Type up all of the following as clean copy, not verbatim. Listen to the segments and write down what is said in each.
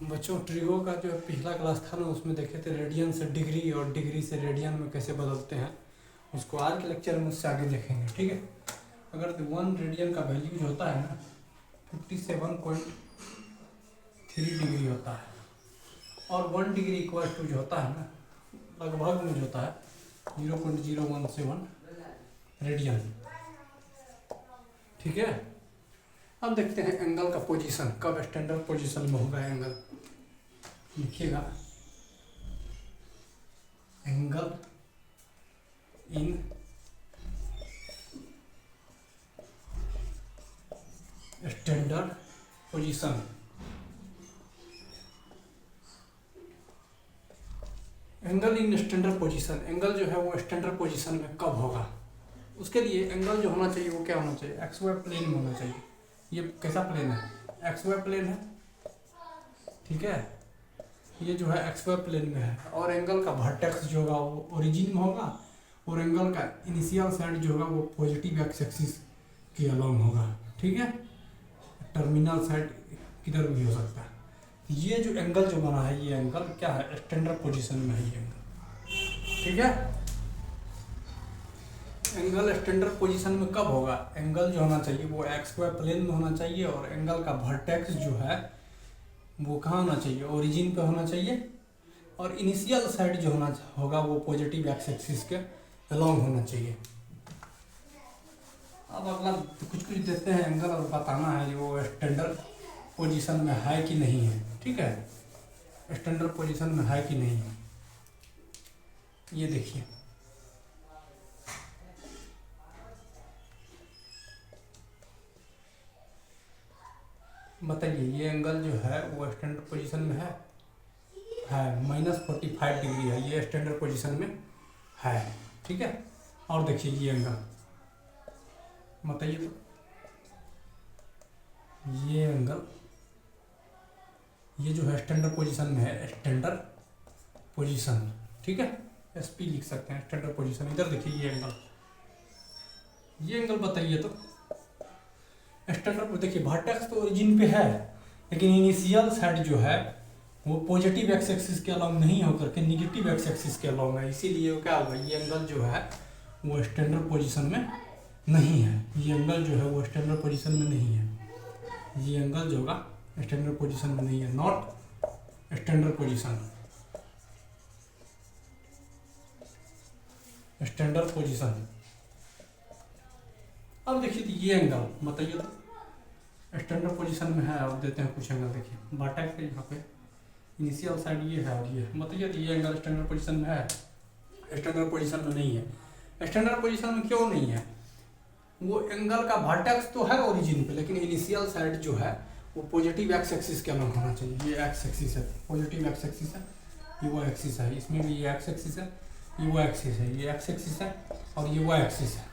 बच्चों ट्रिगो का जो पिछला क्लास था ना उसमें देखे थे रेडियन से डिग्री और डिग्री से रेडियन में कैसे बदलते हैं। उसको आज के लेक्चर में उससे आगे देखेंगे, ठीक है। अगर 1 रेडियन का वैल्यू जो होता है ना 57.3 डिग्री होता है और 1 डिग्री इक्वल टू जो होता है ना लगभग में जो होता है 0.017 रेडियन, ठीक है। अब देखते हैं एंगल का पोजीशन कब स्टैंडर्ड पोजीशन में होगा। एंगल लिखिएगा, angle in standard position. Angle in standard position, angle जो है वो स्टैंडर्ड पोजीशन में कब होगा। उसके लिए एंगल जो होना चाहिए वो क्या होना चाहिए, एक्स वाई प्लेन में होना चाहिए। ये कैसा प्लेन है, एक्स वाई प्लेन है, ठीक है। ये जो है एक्स वाई प्लेन में है और एंगल का वर्टेक्स जो होगा वो ओरिजिन में होगा और एंगल का इनिशियल साइड जो होगा वो पॉजिटिव एक्स एक्सिस के अलोंग होगा, ठीक है। टर्मिनल साइड किधर भी हो सकता है। ये जो एंगल जो बना है ये एंगल क्या है, स्टैंडर्ड पोजीशन में है ये एंगल, ठीक है। एंगल स्टैंडर्ड पोजीशन में कब होगा, एंगल जो होना चाहिए वो एक्स वाई प्लेन में होना चाहिए और एंगल का वर्टेक्स जो है वो कहाँ होना चाहिए, ओरिजिन पे होना चाहिए और इनिशियल साइड जो होगा वो पॉजिटिव एक्स एक्सिस के अलोंग होना चाहिए। अब अगला कुछ देते हैं एंगल और बताना है वो स्टैंडर्ड पोजीशन में है कि नहीं है, ठीक है। स्टैंडर्ड पोजीशन में है कि नहीं है, ये देखिए। बताइए ये एंगल जो है वो स्टैंडर्ड पोजीशन में है -45 डिग्री है, ये स्टैंडर्ड पोजीशन में है, ठीक है। और देखिए ये एंगल बताइए तो, ये एंगल ये जो है स्टैंडर्ड पोजीशन में है, स्टैंडर्ड पोजीशन, ठीक है। एसपी लिख सकते हैं स्टैंडर्ड पोजीशन। इधर देखिए ये एंगल बताइए तो स्टैंडर्ड। देखिए वर्टेक्स तो ओरिजिन पे है लेकिन इनिशियल साइड जो है वो पॉजिटिव एक्स एक्सिस के अलोंग नहीं होकर के निगेटिव एक्स एक्सिस के अलोंग है, इसीलिए क्या होगा ये एंगल जो है वो स्टैंडर्ड पोजीशन में नहीं है। ये एंगल जो है वो स्टैंडर्ड पोजीशन में नहीं है, ये एंगल जो होगा स्टैंडर्ड पोजीशन में नहीं है, not standard position, standard position. अब देखिए तो ये एंगल बताइए तो स्टैंडर्ड पोजीशन में है। अब देते हैं कुछ एंगल, देखिए वर्टेक्स के यहाँ पे इनिशियल साइड ये है और ये बताइए तो ये एंगल स्टैंडर्ड पोजीशन में है, स्टैंडर्ड पोजीशन में नहीं है। स्टैंडर्ड पोजीशन में क्यों नहीं है, वो एंगल का वर्टेक्स तो है ओरिजिन पे लेकिन इनिशियल साइड जो है वो पॉजिटिव एक्स एक्सिस के अलग होना चाहिए। ये एक्स एक्सिस है, पॉजिटिव एक्स एक्सिस है, ये वो एक्सिस है, इसमें भी ये एक्स एक्सिस है, ये वो एक्सिस है, ये एक्स एक्सिस है और ये वो एक्सिस है,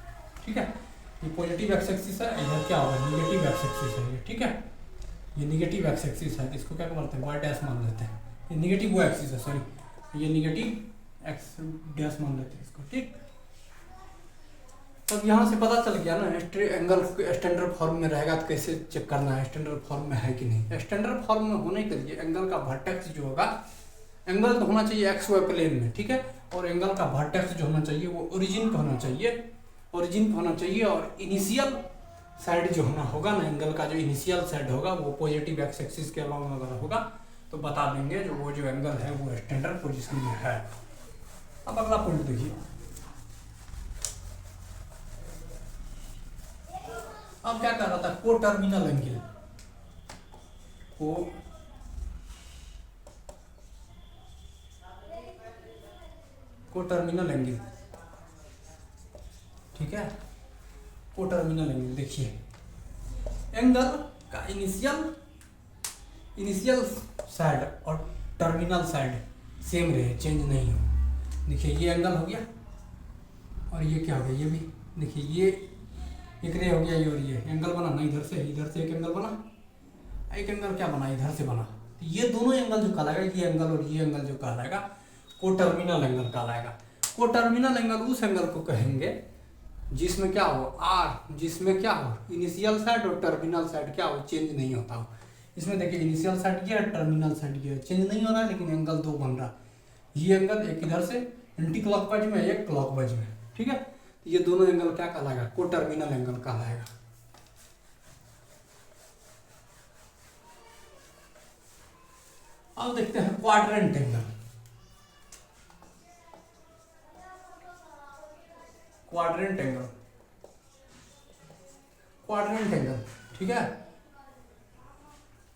ठीक है। ये पॉजिटिव एक्स एक्सिस है, इधर क्या होगा निगेटिव एक्स एक्सिस है ये, ठीक है। ये निगेटिव एक्स एक्सिस है, इसको क्या करते हैं वाई डैश मान लेते हैं। ये निगेटिव वो एक्सिस है, सॉरी ये निगेटिव एक्स डैश मान लेते हैं इसको, ठीक। तब यहाँ से पता चल गया ना एंगल स्टैंडर्ड फॉर्म में रहेगा तो कैसे चेक करना है स्टैंडर्ड फॉर्म में है कि नहीं। स्टैंडर्ड फॉर्म में होने के लिए एंगल का वर्टेक्स जो होगा, एंगल तो होना चाहिए एक्स वाई प्लेन में, ठीक है। और एंगल का वर्टेक्स जो होना चाहिए वो ओरिजिन पे होना चाहिए, ओरिजिन पे होना चाहिए और इनिशियल साइड जो होगा ना एंगल का जो इनिशियल साइड होगा वो पॉजिटिव एक्स एक्सिस के अलोंग अगर होगा तो बता देंगे जो वो जो एंगल है वो स्टैंडर्ड पोजीशन में है। अब अगला पॉइंट देखिए, अब क्या कर रहा था को टर्मिनल एंगल, को टर्मिनल एंगल, ठीक है। को टर्मिनल एंगल देखिए एंगल का इनिशियल साइड और टर्मिनल साइड सेम रहे, चेंज नहीं हो। देखिए ये एंगल हो गया और ये क्या हो गया, ये भी देखिए ये एक रे हो गया, ये और ये एंगल बना ना, इधर से एक एंगल बना, एक एंगल क्या बना इधर से बना। तो ये दोनों एंगल जो कहलाएगा, ये एंगल और ये एंगल जो कहलाएगा को टर्मिनल एंगल कहलाएगा। को टर्मिनल एंगल उस एंगल को कहेंगे जिसमें क्या हो आर, जिसमें क्या हो इनिशियल साइड और टर्मिनल साइड क्या हो चेंज नहीं होता हो। इसमें देखिए इनिशियल साइड ये है, टर्मिनल साइड ये है, चेंज नहीं हो रहा है लेकिन एंगल दो बन रहा है। ये एंगल एक इधर से एंटी क्लॉकवाइज में, एक क्लॉकवाइज में, ठीक है। तो ये दोनों एंगल क्या कहलाएगा, को टर्मिनल एंगल कहलाएगा। अब देखते हैं quadrant angle. Quadrant angle, quadrant angle, ठीक है।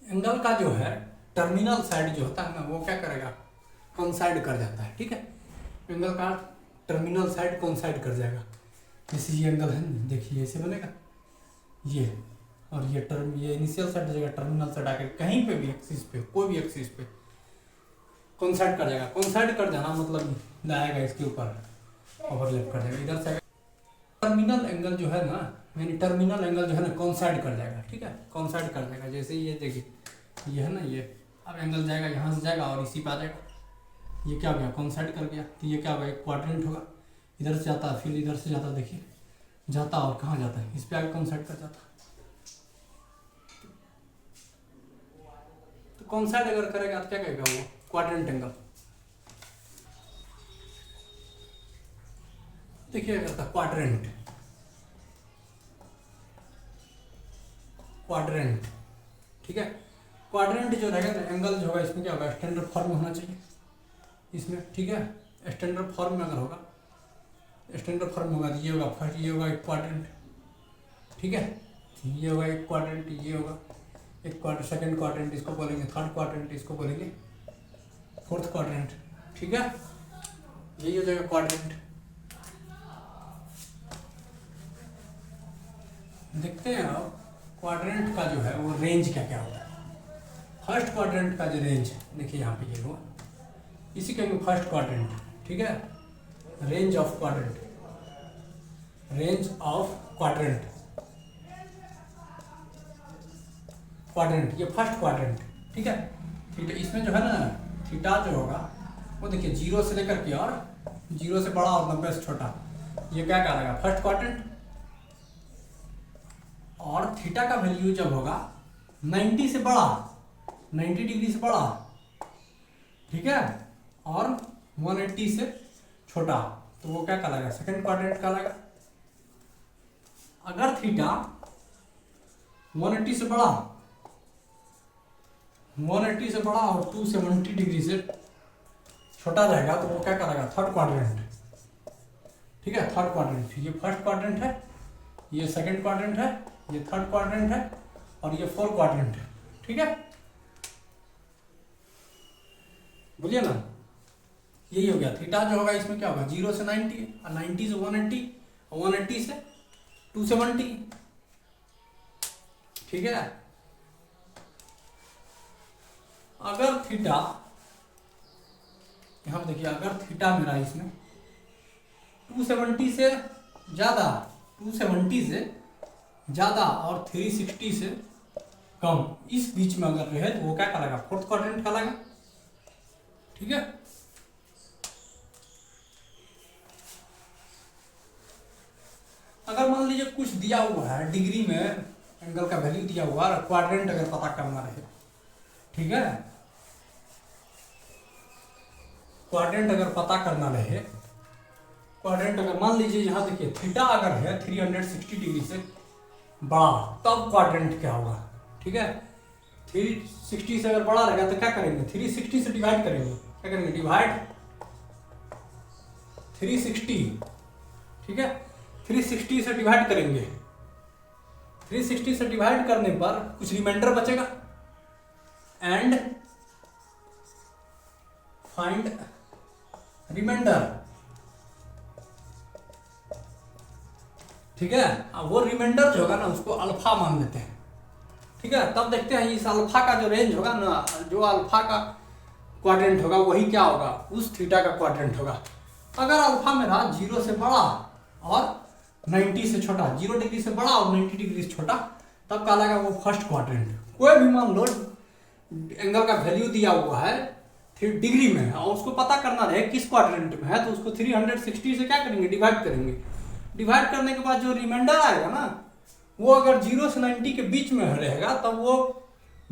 एंगल का जो है टर्मिनल साइड जो होता है ना, वो क्या करेगा, कोइंसाइड कर जाता है, ठीक है। एंगल का टर्मिनल साइड कोइंसाइड कर जाएगा। जैसे ये एंगल है, देखिए ऐसे बनेगा ये, और ये इनिशियल साइड हो जाएगा, टर्मिनल साइड आके कहीं पे भी एक्सिस पे, कोई भी एक्सिस पे कोइंसाइड कर जाएगा। कोइंसाइड कर जाना मतलब लाएगा इसके ऊपर, ओवरलैप कर जाएगा, इधर से टर्मिनल एंगल जो है ना, यानी टर्मिनल एंगल जो है ना कोइंसाइड कर जाएगा, ठीक है, कोइंसाइड कर जाएगा। जैसे ये देखिए ये है ना, ये अब एंगल जाएगा यहाँ से जाएगा और इसी पे आ जाएगा, ये क्या हो गया, कोइंसाइड कर गया। तो ये क्या होगा, एक क्वाड्रेंट होगा, इधर से जाता है फिर इधर से जाता है, देखिए जाता और कहाँ जाता है, इस पे आगे कोइंसाइड कर जाता है। तो कोइंसाइड अगर करेगा तो क्या कहेगा वो, क्वाड्रेंट एंगल। देखिए करता क्वाड्रेंट, क्वाड्रेंट, ठीक है। क्वाड्रेंट जो रहेगा ना एंगल जो होगा, इसमें क्या होगा, स्टैंडर्ड फॉर्म में होना चाहिए इसमें, ठीक है। स्टैंडर्ड फॉर्म में अगर होगा, स्टैंडर्ड फॉर्म में होगा तो ये होगा फर्स्ट, ये होगा एक क्वाड्रेंट, ठीक है। ये होगा एक क्वाड्रेंट, ये होगा एक क्वाड्रेंट, सेकंड क्वाड्रेंट इसको बोलेंगे, थर्ड क्वाड्रेंट इसको बोलेंगे, फोर्थ क्वाड्रेंट, ठीक है। यही हो जाएगा क्वाड्रेंट। देखते हैं अब क्वाड्रेंट का जो है वो रेंज क्या क्या होता है। फर्स्ट क्वाड्रेंट का जो रेंज देखिए यहाँ पे ये हुआ, इसी कहेंगे फर्स्ट क्वाड्रेंट, ठीक है। Range of quadrant, range of quadrant, quadrant ये फर्स्ट क्वाड्रेंट, ठीक है। थीटा इसमें जो है ना, थीटा जो होगा वो देखिए 0 से लेकर के और 0 से बड़ा और 90 से छोटा, ये क्या कहलाएगा, फर्स्ट क्वाड्रेंट। और थीटा का वैल्यू जब होगा 90 से बड़ा, 90 डिग्री से बड़ा, ठीक है, और 180 से छोटा, तो वो क्या कहलाएगा, सेकंड क्वाड्रेंट कहलाएगा। अगर थीटा 180 से बड़ा, 180 से बड़ा और 270 डिग्री से छोटा रहेगा तो वो क्या कहलाएगा, थर्ड क्वाड्रेंट, ठीक है। थर्ड क्वाड्रेंट, ये फर्स्ट क्वाड्रेंट है, ये सेकंड क्वाड्रेंट है, ये थर्ड क्वाड्रेंट है और ये फोर्थ क्वाड्रेंट है, ठीक है। बोलिए ना, यही हो गया। थीटा जो होगा इसमें क्या होगा, 0 से 90 और 90 से 180 और 180 से 270, ठीक है। अगर थीटा, यहां देखिए अगर थीटा मेरा इसमें 270 से ज्यादा, 270 से ज्यादा और 360 से कम, इस बीच में अगर रहे तो वो क्या कहलाएगा, फोर्थ क्वाड्रेंट कहलाएगा, ठीक है। अगर मान लीजिए कुछ दिया हुआ है डिग्री में, एंगल का वैल्यू दिया हुआ है, क्वाड्रेंट अगर पता करना रहे, ठीक है, क्वाड्रेंट अगर पता करना रहे, क्वाड्रेंट अगर मान लीजिए यहाँ देखिए थीटा अगर है 360 डिग्री से बड़ा, तब क्वाड्रेंट क्या होगा, ठीक है। 360 से अगर बड़ा रहेगा तो क्या करेंगे, 360 से डिवाइड करेंगे, क्या करेंगे, डिवाइड 360, ठीक है। 360 से डिवाइड करेंगे, 360 से डिवाइड करने पर कुछ रिमाइंडर बचेगा, एंड फाइंड रिमाइंडर, ठीक है। अब वो रिमाइंडर जो होगा ना उसको अल्फा मान लेते हैं, ठीक है। तब देखते हैं इस अल्फा का जो रेंज होगा ना, जो अल्फा का क्वाड्रेंट होगा वही क्या होगा, उस थीटा का क्वाड्रेंट होगा। अगर अल्फा मेरा 0 से बड़ा और 90 से छोटा, 0 डिग्री से बड़ा और 90 डिग्री से छोटा, तब कहलाएगा वो फर्स्ट क्वाड्रेंट। कोई भी मान लो एंगल का वैल्यू दिया हुआ है डिग्री में और उसको पता करना रहे किस क्वाड्रेंट में है, तो उसको 360 से क्या करेंगे, डिवाइड करेंगे। डिवाइड करने के बाद जो रिमाइंडर आएगा ना, वो अगर 0 से 90 के बीच में रहेगा तब वो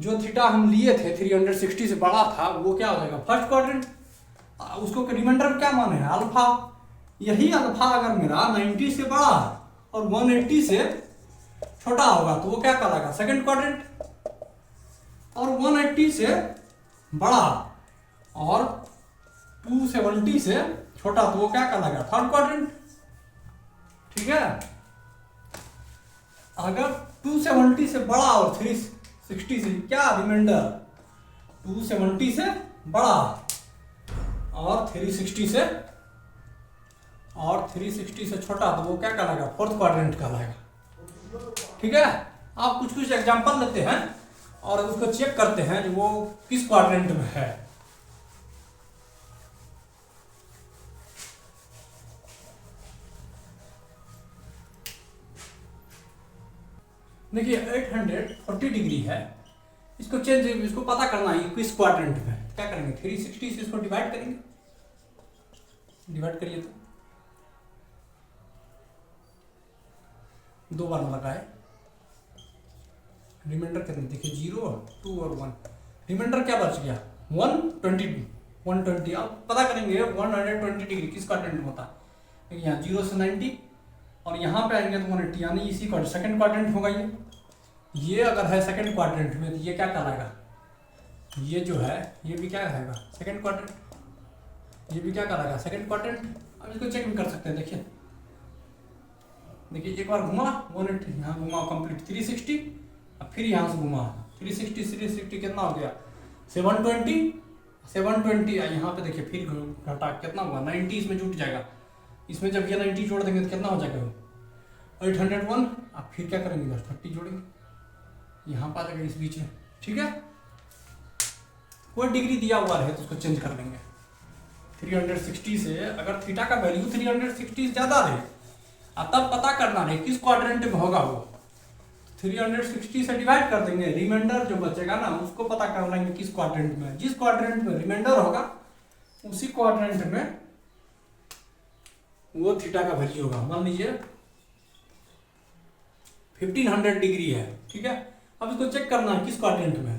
जो थीटा हम लिए थे 360 से बड़ा था वो क्या हो जाएगा फर्स्ट क्वाड्रेंट। उसको रिमाइंडर क्या माने हैं अल्फा। यही अल्फा अगर मेरा 90 से बड़ा और 180 से छोटा होगा तो वो क्या कहलाएगा सेकंड क्वाड्रेंट। और 180 से बड़ा और 270 से छोटा तो वो क्या कहलाएगा थर्ड क्वाड्रेंट। ठीक है, अगर 270 से बड़ा और 360 से क्या रिमाइंडर 270 से बड़ा और 360 से छोटा तो वो क्या कहलाएगा फोर्थ क्वाड्रेंट कहलाएगा। ठीक है, आप कुछ कुछ एग्जांपल लेते हैं और उसको चेक करते हैं कि वो किस क्वाड्रेंट में है। देखिए 840 डिग्री है, इसको पता करना है किस क्वाड्रेंट में। क्या करेंगे 360 से इसको डिवाइड करेंगे, डिवाइड करिए तो 2 बार में लगाए। रिमाइंडर कितने देखिए 0 2 और 1, रिमाइंडर क्या बच गया 120। अब पता करेंगे 120 डिग्री किस क्वाड्रेंट में होता है। यहाँ 0 से 90 और यहाँ पे आएंगे तो 180 यानी इसी का सेकंड क्वाड्रेंट होगा। ये अगर है सेकंड क्वाड्रेंट में तो ये क्या कहलाएगा, ये जो है ये भी क्या रहेगा सेकंड क्वाड्रेंट, ये भी क्या कहलाएगा सेकंड क्वाड्रेंट। अब इसको चेक भी कर सकते हैं। देखिए एक बार घुमा 180 यहाँ घुमा कंप्लीट 360, अब फिर यहाँ से घुमा 360 कितना हो गया 720 यहाँ पे देखिए फिर घटा कितना हुआ 90, इसमें जुट जाएगा। इसमें जब ये 90 जोड़ देंगे तो कितना हो जाएगा 801। अब फिर क्या करेंगे 30 जोड़ेंगे यहाँ पा जाएगा इस बीच में। ठीक है, कोई डिग्री दिया हुआ रहे तो उसको चेंज कर लेंगे 360 से। अगर थीटा का वैल्यू 360 से ज़्यादा रहे तब पता करना है किस क्वाड्रेंट में होगा वो 360 से डिवाइड कर देंगे, रिमाइंडर जो बचेगा ना उसको पता कर लेंगे किस क्वाड्रेंट में। जिस क्वाड्रेंट में रिमाइंडर होगा उसी क्वाड्रेंट में वो थीटा का वैल्यू होगा। मान लीजिए 1500 डिग्री है। ठीक है, अब इसको चेक करना है किस क्वाड्रेंट में है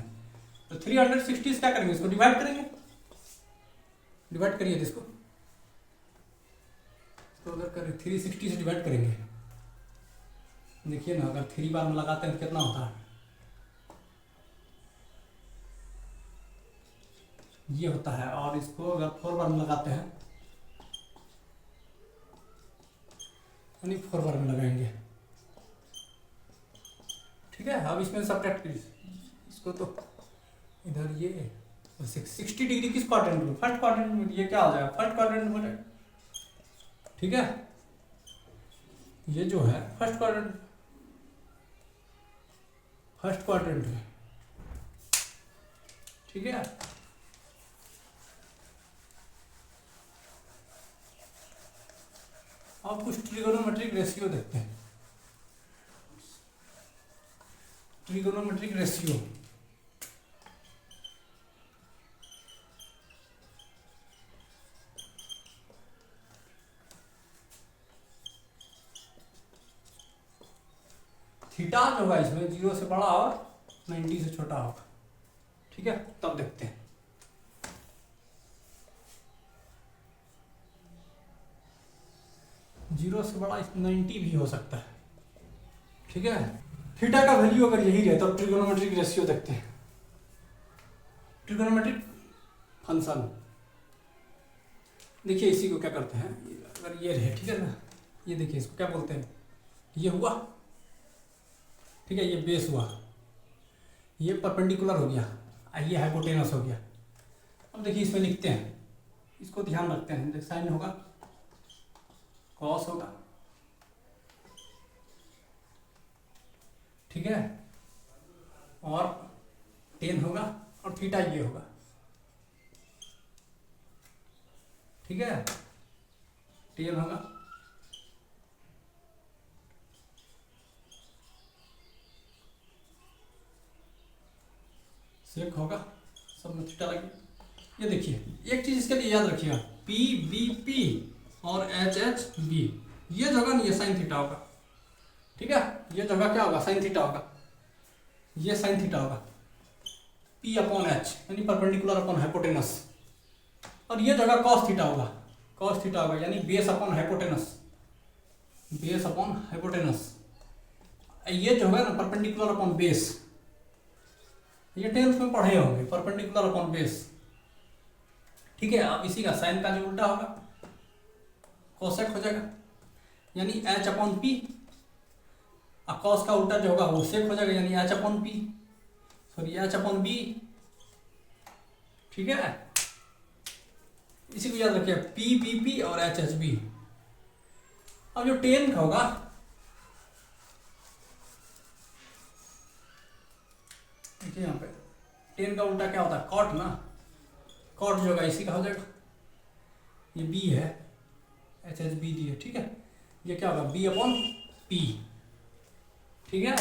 तो 360 से क्या करेंगे इसको डिवाइड करेंगे, डिवाइड करिए इसको तो अगर करें 360 से डिवाइड करेंगे देखिए ना अगर 3 बार में लगाते हैं तो कितना होता है ये होता है। और इसको अगर 4 बार में लगाते हैं यानी 4 बार में लगाएंगे। ठीक है, अब इसमें सब्ट्रैक्ट इसको तो इधर ये 60 डिग्री किस क्वाड्रेंट में फर्स्ट क्वाड्रेंट में, ये क्या हो जाएगा फर्स्ट क्वाड्रेंट में। ठीक है, ये जो है फर्स्ट क्वाड्रेंट है। ठीक है, अब कुछ ट्रिगोनोमेट्रिक रेशियो देखते हैं। ट्रिगोनोमेट्रिक रेशियो थीटा जो होगा इसमें 0 से बड़ा और 90 से छोटा होगा। ठीक है, तब देखते हैं। जीरो से बड़ा 90 भी हो सकता है। ठीक है, थीटा का वैल्यू अगर यही रहे तो ट्रिगोनोमेट्रिक रेशियो देखते हैं। ट्रिगोनोमेट्रिक फंक्शन देखिए इसी को क्या करते हैं, अगर ये रहे ठीक है ना, ये देखिए इसको क्या बोलते हैं, ये हुआ ठीक है, ये बेस हुआ, ये परपेंडिकुलर हो गया, ये हाइपोटेनस हो गया। अब देखिए इसमें लिखते हैं, इसको ध्यान रखते हैं, साइन होगा कॉस होगा, ठीक है, और टेन होगा और थीटा ये होगा। ठीक है, टेन होगा सेक होगा, सब में थीटा लगे। ये देखिए एक चीज इसके लिए याद रखिएगा, पी बी पी और एच एच बी, ये जगह नहीं, ये साइन थीटा होगा। ठीक है, ये जगह क्या होगा, साइन थीटा होगा, ये साइन थीटा होगा। P अपॉन एच, यानी परपेंडिकुलर अपॉन हाइपोटेनस, और ये जगह कॉस थीटा होगा, कॉस थीटा होगा, यानी base upon hypotenuse, base upon hypotenuse. ये जो होगा ना परपेंडिकुलर अपॉन बेस, ये 10th में पढ़े होंगे, परपेंडिकुलर अपॉन बेस, ठीक है। अब इसी का साइन का जो उल्टा होगा कोसेक हो जाएगा, यानी एच अपॉन पी, और कॉस का उल्टा जो होगा वो सेक हो जाएगा, यानी H upon P, sorry H upon B, ठीक है। इसी को याद रखिए, पी बी पी और एच एच बी। अब जो 10 का होगा, देखिए यहाँ पे 10 का उल्टा क्या होता है, कॉट ना, कॉट जो होगा इसी का हो जाएगा, ये बी है, एच एच बी दी है, ठीक है। ये क्या होगा, बी अपॉन पी, ठीक है।